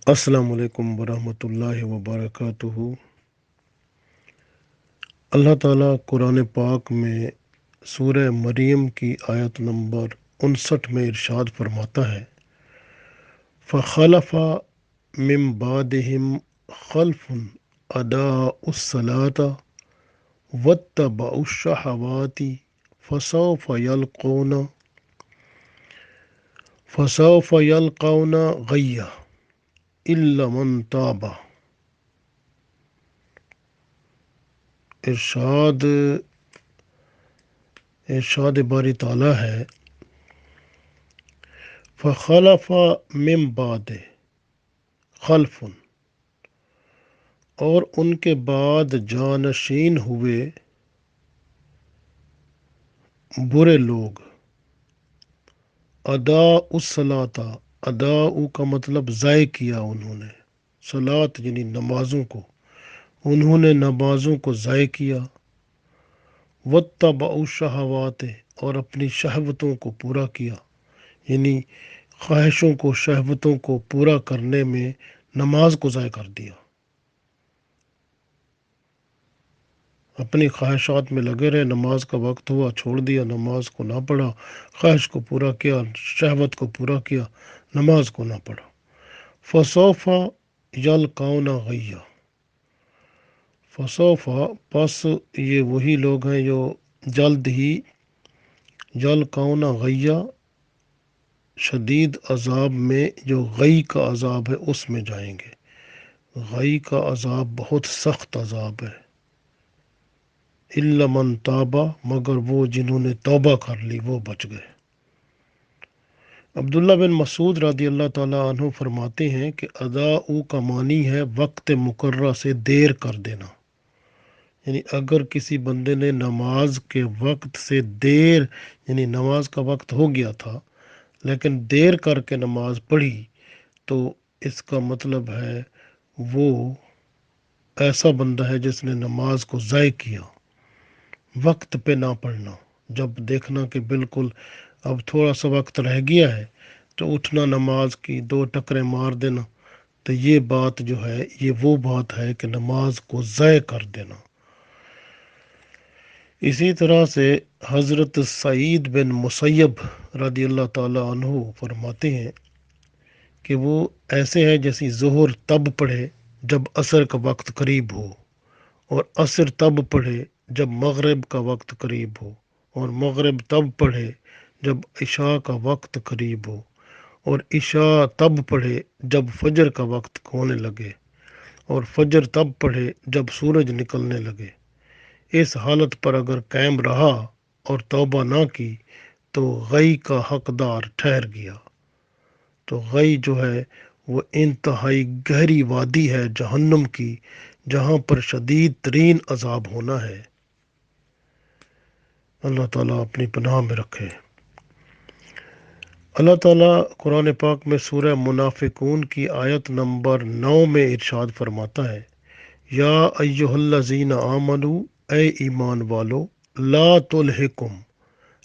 السلام علیکم ورحمۃ اللہ وبرکاتہ۔ اللہ تعالیٰ قرآن پاک میں سورہ مریم کی آیت نمبر 59 میں ارشاد فرماتا ہے، فخلف من بعدہم خلف اضاعوا الصلاۃ واتبعوا الشہوات فسوف یلقون غیّا الا من تاب۔ ارشاد باری تعالیٰ ہے، فخلف من بعد خلف، اور ان کے بعد جانشین ہوئے برے لوگ، اضاعوا الصلاۃ، اضاعوا کا مطلب ضائع کیا انہوں نے، صلاۃ یعنی نمازوں کو، انہوں نے نمازوں کو ضائع کیا، واتبعوا الشہوات، اور اپنی شہوتوں کو پورا کیا، یعنی خواہشوں کو، شہوتوں کو پورا کرنے میں نماز کو ضائع کر دیا، اپنی خواہشات میں لگے رہے، نماز کا وقت ہوا چھوڑ دیا، نماز کو نہ پڑھا، خواہش کو پورا کیا، شہوت کو پورا کیا، نماز کو نہ پڑھا۔ فسوف یلقون غیّا، فسوف پس یہ وہی لوگ ہیں جو جلد ہی یلقون غیّا، شدید عذاب میں، جو غی کا عذاب ہے اس میں جائیں گے۔ غی کا عذاب بہت سخت عذاب ہے۔ الا من تاب، مگر وہ جنہوں نے توبہ کر لی وہ بچ گئے۔ عبداللہ بن مسعود رضی اللہ تعالیٰ عنہ فرماتے ہیں کہ اضاعوا کا معنی ہے وقت مقررہ سے دیر کر دینا، یعنی اگر کسی بندے نے نماز کے وقت سے دیر، یعنی نماز کا وقت ہو گیا تھا لیکن دیر کر کے نماز پڑھی، تو اس کا مطلب ہے وہ ایسا بندہ ہے جس نے نماز کو ضائع کیا۔ وقت پہ نہ پڑھنا، جب دیکھنا کہ بالکل اب تھوڑا سا وقت رہ گیا ہے تو اٹھنا، نماز کی 2 ٹکریں مار دینا، تو یہ بات جو ہے یہ وہ بات ہے کہ نماز کو ضائع کر دینا۔ اسی طرح سے حضرت سعید بن مسیب رضی اللہ تعالیٰ عنہ فرماتے ہیں کہ وہ ایسے ہیں جیسے ظہر تب پڑھے جب عصر کا وقت قریب ہو، اور عصر تب پڑھے جب مغرب کا وقت قریب ہو، اور مغرب تب پڑھے جب عشاء کا وقت قریب ہو، اور عشاء تب پڑھے جب فجر کا وقت ہونے لگے، اور فجر تب پڑھے جب سورج نکلنے لگے۔ اس حالت پر اگر قائم رہا اور توبہ نہ کی تو غی کا حقدار ٹھہر گیا۔ تو غی جو ہے وہ انتہائی گہری وادی ہے جہنم کی، جہاں پر شدید ترین عذاب ہونا ہے۔ اللہ تعالیٰ اپنی پناہ میں رکھے۔ اللہ تعالیٰ قرآن پاک میں سورہ منافقون کی آیت نمبر 9 میں ارشاد فرماتا ہے، یا ایہا الذین آمنوا، اے ایمان والو، لا تلہکم،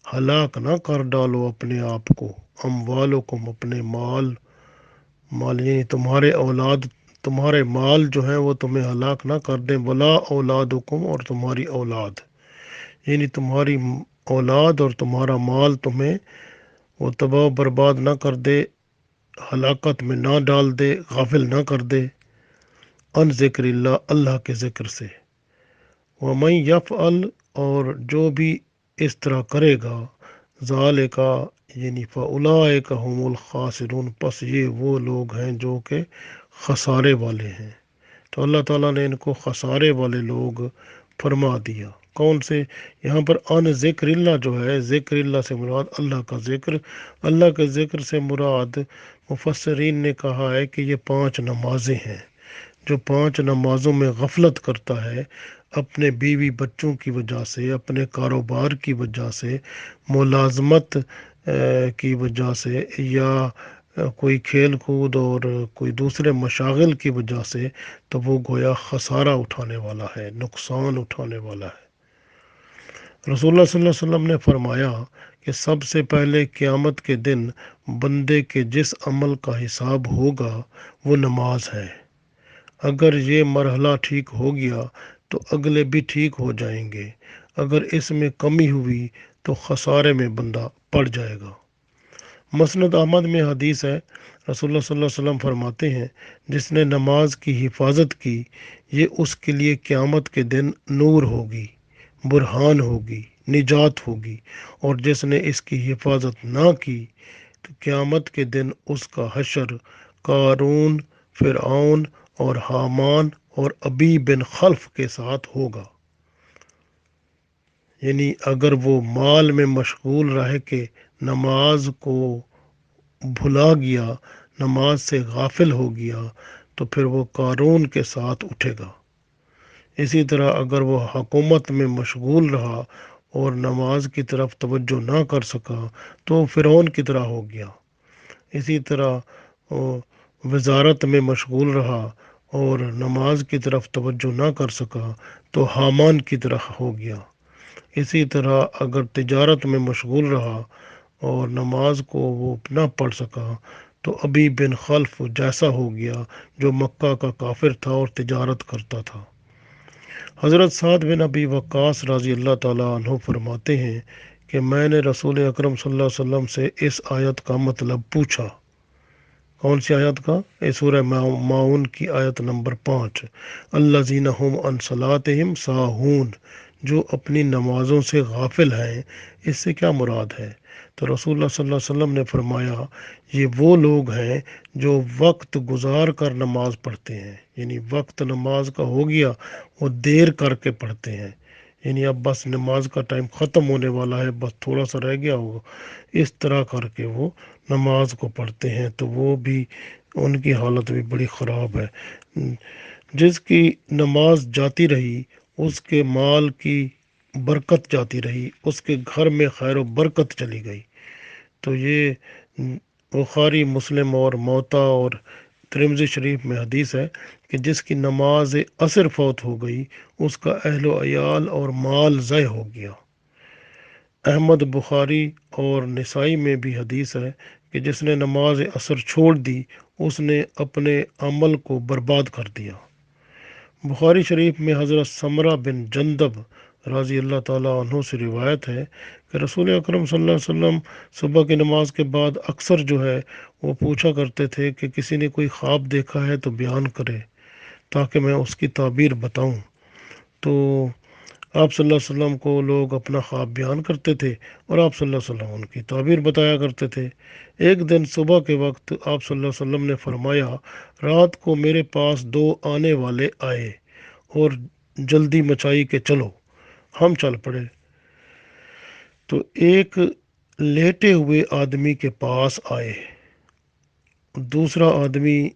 ہلاک نہ کر ڈالو اپنے آپ کو، اموالکم، اپنے مال یعنی تمہارے اولاد، تمہارے مال جو ہیں وہ تمہیں ہلاک نہ کر دیں، ولا اولادکم، اور تمہاری اولاد، یعنی تمہاری اولاد اور تمہارا مال تمہیں وہ تباہ و برباد نہ کر دے، ہلاکت میں نہ ڈال دے، غافل نہ کر دے، ان ذکر اللہ، اللہ کے ذکر سے۔ وَمَن یفعل، اور جو بھی اس طرح کرے گا، ذالک، یعنی فاولئک هم الخاسرون، پس یہ وہ لوگ ہیں جو کہ خسارے والے ہیں۔ تو اللہ تعالیٰ نے ان کو خسارے والے لوگ فرما دیا۔ کون سے؟ یہاں پر ان ذکر اللہ جو ہے، ذکر اللہ سے مراد اللہ کا ذکر، اللہ کے ذکر سے مراد مفسرین نے کہا ہے کہ یہ 5 نمازیں ہیں۔ جو 5 نمازوں میں غفلت کرتا ہے، اپنے بیوی بچوں کی وجہ سے، اپنے کاروبار کی وجہ سے، ملازمت کی وجہ سے، یا کوئی کھیل کود اور کوئی دوسرے مشاغل کی وجہ سے، تو وہ گویا خسارہ اٹھانے والا ہے، نقصان اٹھانے والا ہے۔ رسول اللہ صلی اللہ علیہ وسلم نے فرمایا کہ سب سے پہلے قیامت کے دن بندے کے جس عمل کا حساب ہوگا وہ نماز ہے۔ اگر یہ مرحلہ ٹھیک ہو گیا تو اگلے بھی ٹھیک ہو جائیں گے، اگر اس میں کمی ہوئی تو خسارے میں بندہ پڑ جائے گا۔ مسند احمد میں حدیث ہے، رسول اللہ صلی اللہ علیہ وسلم فرماتے ہیں، جس نے نماز کی حفاظت کی یہ اس کے لیے قیامت کے دن نور ہوگی، برہان ہوگی، نجات ہوگی، اور جس نے اس کی حفاظت نہ کی تو قیامت کے دن اس کا حشر قارون، فرعون اور حامان اور ابی بن خلف کے ساتھ ہوگا۔ یعنی اگر وہ مال میں مشغول رہ کے نماز کو بھلا گیا، نماز سے غافل ہو گیا، تو پھر وہ قارون کے ساتھ اٹھے گا۔ اسی طرح اگر وہ حکومت میں مشغول رہا اور نماز کی طرف توجہ نہ کر سکا تو فرعون کی طرح ہو گیا۔ اسی طرح وہ وزارت میں مشغول رہا اور نماز کی طرف توجہ نہ کر سکا تو حامان کی طرح ہو گیا۔ اسی طرح اگر تجارت میں مشغول رہا اور نماز کو وہ نہ پڑھ سکا تو ابی بن خلف جیسا ہو گیا جو مکہ کا کافر تھا اور تجارت کرتا تھا۔ حضرت سعد بن ابی وقاص رضی اللہ تعالیٰ عنہ فرماتے ہیں کہ میں نے رسول اکرم صلی اللہ علیہ وسلم سے اس آیت کا مطلب پوچھا۔ کون سی آیت کا؟ سورہ ماؤن کی آیت نمبر 5، الذین هم عن صلاتهم ساہون، جو اپنی نمازوں سے غافل ہیں، اس سے کیا مراد ہے؟ تو رسول اللہ صلی اللہ علیہ وسلم نے فرمایا یہ وہ لوگ ہیں جو وقت گزار کر نماز پڑھتے ہیں، یعنی وقت نماز کا ہو گیا وہ دیر کر کے پڑھتے ہیں، یعنی اب بس نماز کا ٹائم ختم ہونے والا ہے، بس تھوڑا سا رہ گیا ہوگا، اس طرح کر کے وہ نماز کو پڑھتے ہیں، تو وہ بھی ان کی حالت بھی بڑی خراب ہے۔ جس کی نماز جاتی رہی اس کے مال کی برکت جاتی رہی، اس کے گھر میں خیر و برکت چلی گئی۔ تو یہ بخاری، مسلم اور موطا اور ترمذی شریف میں حدیث ہے کہ جس کی نماز عصر فوت ہو گئی اس کا اہل و عیال اور مال ضائع ہو گیا۔ احمد، بخاری اور نسائی میں بھی حدیث ہے کہ جس نے نماز عصر چھوڑ دی اس نے اپنے عمل کو برباد کر دیا۔ بخاری شریف میں حضرت سمرہ بن جندب رضی اللہ تعالیٰ عنہ سے روایت ہے کہ رسول اکرم صلی اللہ علیہ وسلم صبح کی نماز کے بعد اکثر جو ہے وہ پوچھا کرتے تھے کہ کسی نے کوئی خواب دیکھا ہے تو بیان کرے تاکہ میں اس کی تعبیر بتاؤں۔ تو آپ صلی اللہ علیہ وسلم کو لوگ اپنا خواب بیان کرتے تھے اور آپ صلی اللہ علیہ وسلم ان کی تعبیر بتایا کرتے تھے۔ ایک دن صبح کے وقت آپ صلی اللہ علیہ وسلم نے فرمایا رات کو میرے پاس 2 آنے والے آئے اور جلدی مچائی کہ چلو، ہم چل پڑے۔ تو ایک لیٹے ہوئے آدمی کے پاس آئے، دوسرا آدمی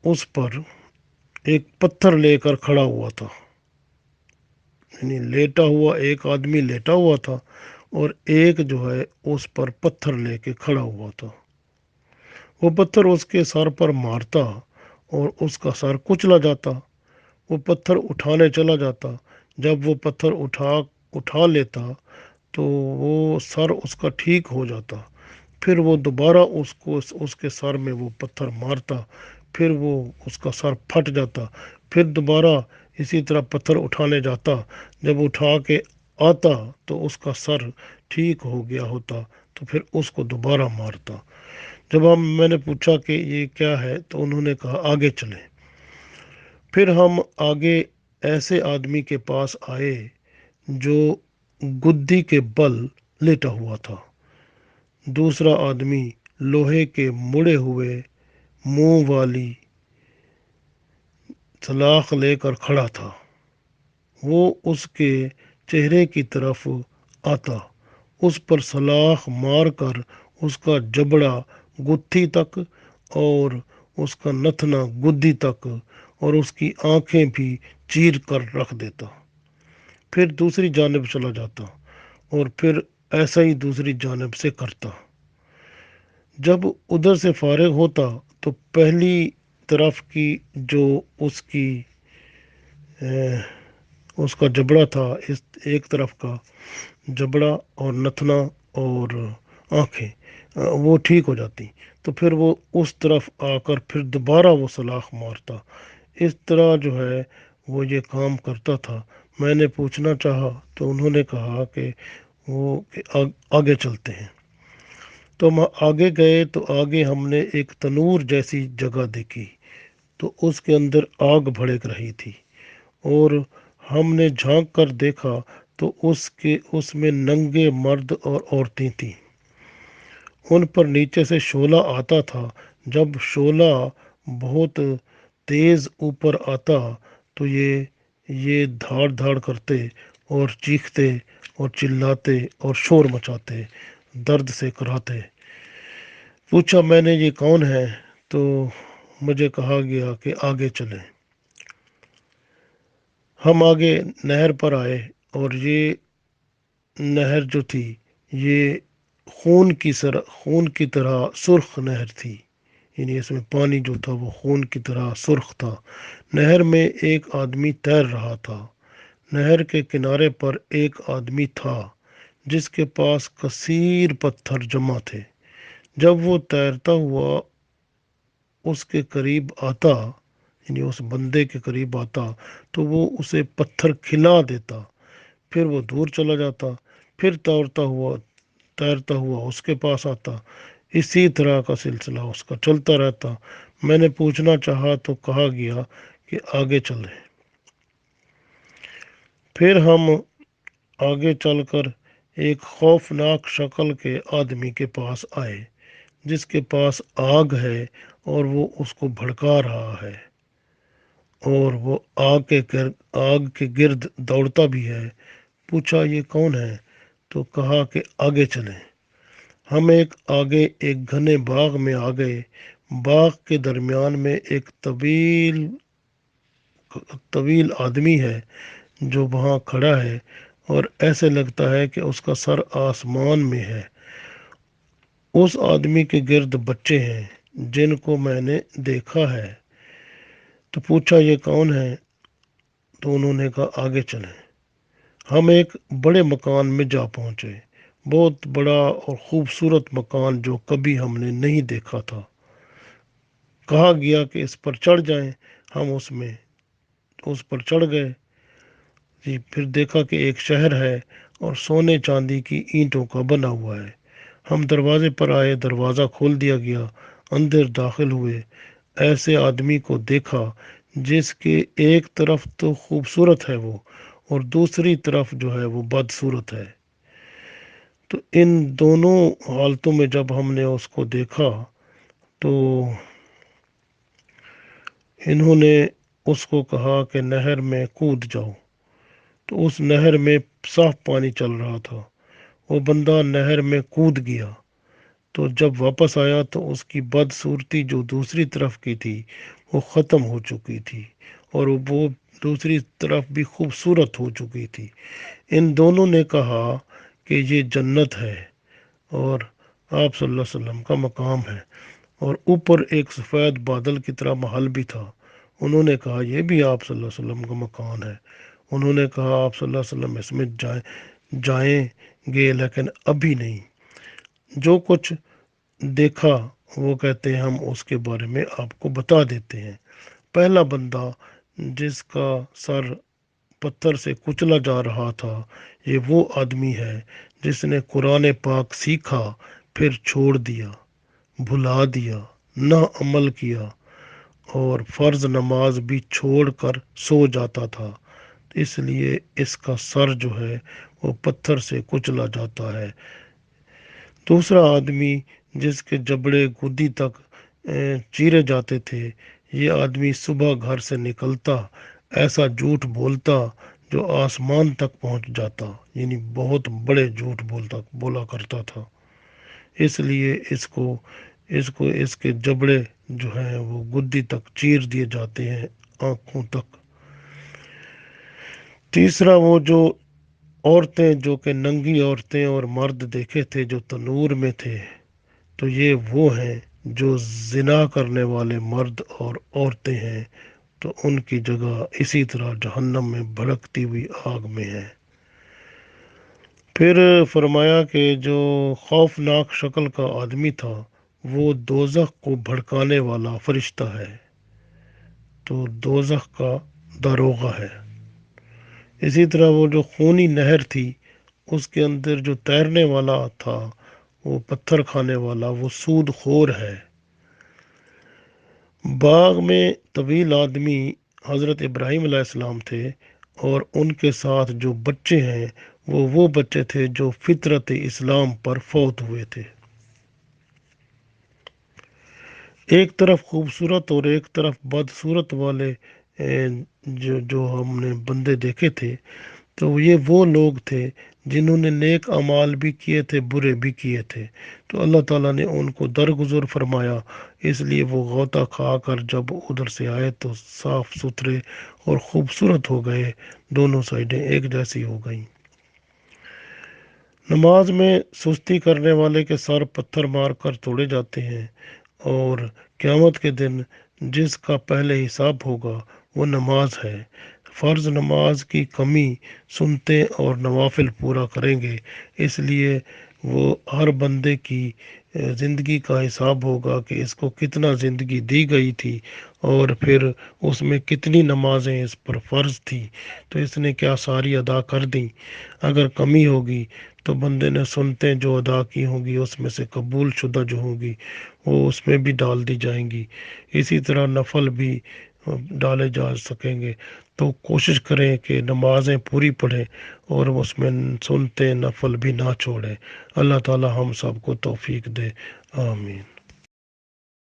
اس پر ایک پتھر لے کر کھڑا ہوا تھا، یعنی لیٹا ہوا ایک آدمی لیٹا ہوا تھا اور ایک جو ہے اس پر پتھر لے کے کھڑا ہوا تھا۔ وہ پتھر اس کے سر پر مارتا اور اس کا سر کچلا جاتا، وہ پتھر اٹھانے چلا جاتا، جب وہ پتھر اٹھا لیتا تو وہ سر اس کا ٹھیک ہو جاتا، پھر وہ دوبارہ اس کے سر میں وہ پتھر مارتا، پھر وہ اس کا سر پھٹ جاتا، پھر دوبارہ اسی طرح پتھر اٹھانے جاتا، جب اٹھا کے آتا تو اس کا سر ٹھیک ہو گیا ہوتا تو پھر اس کو دوبارہ مارتا۔ جب میں نے پوچھا کہ یہ کیا ہے تو انہوں نے کہا آگے چلیں۔ پھر ہم آگے ایسے آدمی کے پاس آئے جو گدی کے بل لیٹا ہوا تھا، دوسرا آدمی لوہے کے مڑے ہوئے منہ والی سلاخ لے کر کھڑا تھا، وہ اس کے چہرے کی طرف آتا، اس پر سلاخ مار کر اس کا جبڑا گتھی تک اور اس کا نتنا گدی تک اور اس کی آنکھیں بھی چیر کر رکھ دیتا، پھر دوسری جانب چلا جاتا اور پھر ایسا ہی دوسری جانب سے کرتا۔ جب ادھر سے فارغ ہوتا تو پہلی طرف کی جو اس کا جبڑا تھا، اس ایک طرف کا جبڑا اور نتنا اور آنکھیں وہ ٹھیک ہو جاتی، تو پھر وہ اس طرف آ کر پھر دوبارہ وہ سلاخ مارتا۔ اس طرح جو ہے وہ یہ کام کرتا تھا۔ میں نے پوچھنا چاہا تو انہوں نے کہا کہ آگے چلتے ہیں۔ تو ہم آگے گئے تو آگے ہم نے ایک تنور جیسی جگہ دیکھی، تو اس کے اندر آگ بھڑک رہی تھی، اور ہم نے جھانک کر دیکھا تو اس میں ننگے مرد اور عورتیں تھیں۔ ان پر نیچے سے شعلہ آتا تھا۔ جب شعلہ بہت تیز اوپر آتا تو یہ دھاڑ دھاڑ کرتے اور چیختے اور چلاتے اور شور مچاتے، درد سے کراتے۔ پوچھا میں نے یہ کون ہے؟ تو مجھے کہا گیا کہ آگے چلیں۔ ہم آگے نہر پر آئے، اور یہ نہر جو تھی یہ خون کی طرح سرخ نہر تھی، یعنی اس میں پانی جو تھا وہ خون کی طرح سرخ تھا۔ نہر میں ایک آدمی تیر رہا تھا۔ نہر کے کنارے پر ایک آدمی تھا جس کے پاس کثیر پتھر جمع تھے۔ جب وہ تیرتا ہوا اس کے قریب آتا، یعنی اس بندے کے قریب آتا، تو وہ اسے پتھر کھلا دیتا، پھر وہ دور چلا جاتا، پھر تیرتا ہوا اس کے پاس آتا۔ اسی طرح کا سلسلہ اس کا چلتا رہتا۔ میں نے پوچھنا چاہا تو کہا گیا کہ آگے چلیں۔ پھر ہم آگے چل کر ایک خوفناک شکل کے آدمی کے پاس آئے جس کے پاس آگ ہے، اور وہ اس کو بھڑکا رہا ہے، اور وہ آگ کے گرد دوڑتا بھی ہے۔ پوچھا یہ کون ہے؟ تو کہا کہ آگے چلیں۔ ہم آگے ایک گھنے باغ میں آ گئے۔ باغ کے درمیان میں ایک طویل آدمی ہے جو وہاں کھڑا ہے، اور ایسے لگتا ہے کہ اس کا سر آسمان میں ہے۔ اس آدمی کے گرد بچے ہیں جن کو میں نے دیکھا ہے۔ تو پوچھا یہ کون ہے؟ تو انہوں نے کہا آگے چلیں۔ ہم ایک بڑے مکان میں جا پہنچے، بہت بڑا اور خوبصورت مکان جو کبھی ہم نے نہیں دیکھا تھا۔ کہا گیا کہ اس پر چڑھ جائیں۔ ہم اس پر چڑھ گئے۔ جی، پھر دیکھا کہ ایک شہر ہے اور سونے چاندی کی اینٹوں کا بنا ہوا ہے۔ ہم دروازے پر آئے، دروازہ کھول دیا گیا، اندر داخل ہوئے۔ ایسے آدمی کو دیکھا جس کے ایک طرف تو خوبصورت ہے وہ، اور دوسری طرف جو ہے وہ بدصورت ہے۔ تو ان دونوں حالتوں میں جب ہم نے اس کو دیکھا تو انہوں نے اس کو کہا کہ نہر میں کود جاؤ۔ تو اس نہر میں صاف پانی چل رہا تھا۔ وہ بندہ نہر میں کود گیا، تو جب واپس آیا تو اس کی بدصورتی جو دوسری طرف کی تھی وہ ختم ہو چکی تھی، اور وہ دوسری طرف بھی خوبصورت ہو چکی تھی۔ ان دونوں نے کہا کہ یہ جنت ہے اور آپ صلی اللہ علیہ وسلم کا مقام ہے، اور اوپر ایک سفید بادل کی طرح محل بھی تھا۔ انہوں نے کہا یہ بھی آپ صلی اللہ علیہ وسلم کا مکان ہے۔ انہوں نے کہا آپ صلی اللہ علیہ وسلم اس میں جائیں گے لیکن ابھی نہیں۔ جو کچھ دیکھا وہ کہتے ہیں ہم اس کے بارے میں آپ کو بتا دیتے ہیں۔ پہلا بندہ جس کا سر پتھر سے کچلا جا رہا تھا، یہ وہ آدمی ہے جس نے قرآن پاک سیکھا، پھر چھوڑ دیا، بھلا دیا، نہ عمل کیا، اور فرض نماز بھی چھوڑ کر سو جاتا تھا، اس لیے اس کا سر جو ہے وہ پتھر سے کچلا جاتا ہے۔ دوسرا آدمی جس کے جبڑے گدی تک چیرے جاتے تھے، یہ آدمی صبح گھر سے نکلتا، ایسا جھوٹ بولتا جو آسمان تک پہنچ جاتا، یعنی بہت بڑے جھوٹ بولا کرتا تھا، اس لیے اس کے جبڑے جو ہیں وہ گدی تک چیر دیے جاتے ہیں، آنکھوں تک۔ تیسرا وہ جو عورتیں جو کہ ننگی عورتیں اور مرد دیکھے تھے جو تنور میں تھے، تو یہ وہ ہیں جو زنا کرنے والے مرد اور عورتیں ہیں، تو ان کی جگہ اسی طرح جہنم میں بھڑکتی ہوئی آگ میں ہے۔ پھر فرمایا کہ جو خوفناک شکل کا آدمی تھا وہ دوزخ کو بھڑکانے والا فرشتہ ہے، تو دوزخ کا داروغہ ہے۔ اسی طرح وہ جو خونی نہر تھی اس کے اندر جو تیرنے والا تھا وہ پتھر کھانے والا، وہ سود خور ہے۔ باغ میں طویل آدمی حضرت ابراہیم علیہ السلام تھے، اور ان کے ساتھ جو بچے ہیں وہ بچے تھے جو فطرت اسلام پر فوت ہوئے تھے۔ ایک طرف خوبصورت اور ایک طرف بدصورت والے جو ہم نے بندے دیکھے تھے، تو یہ وہ لوگ تھے جنہوں نے نیک اعمال بھی کیے تھے، برے بھی کیے تھے، تو اللہ تعالیٰ نے ان کو درگزر فرمایا۔ اس لیے وہ غوطہ کھا کر جب ادھر سے آئے تو صاف ستھرے اور خوبصورت ہو گئے، دونوں سائڈیں ایک جیسی ہو گئیں۔ نماز میں سستی کرنے والے کے سر پتھر مار کر توڑے جاتے ہیں، اور قیامت کے دن جس کا پہلے حساب ہوگا وہ نماز ہے۔ فرض نماز کی کمی سنتے اور نوافل پورا کریں گے، اس لیے وہ ہر بندے کی زندگی کا حساب ہوگا کہ اس کو کتنا زندگی دی گئی تھی، اور پھر اس میں کتنی نمازیں اس پر فرض تھی، تو اس نے کیا ساری ادا کر دیں۔ اگر کمی ہوگی تو بندے نے سنتے جو ادا کی ہوں گی اس میں سے قبول شدہ جو ہوں گی وہ اس میں بھی ڈال دی جائیں گی۔ اسی طرح نفل بھی ڈالے جا سکیں گے، تو کوشش کریں کہ نمازیں پوری پڑھیں اور اس میں سنتے نفل بھی نہ چھوڑیں۔ اللہ تعالی ہم سب کو توفیق دے، آمین۔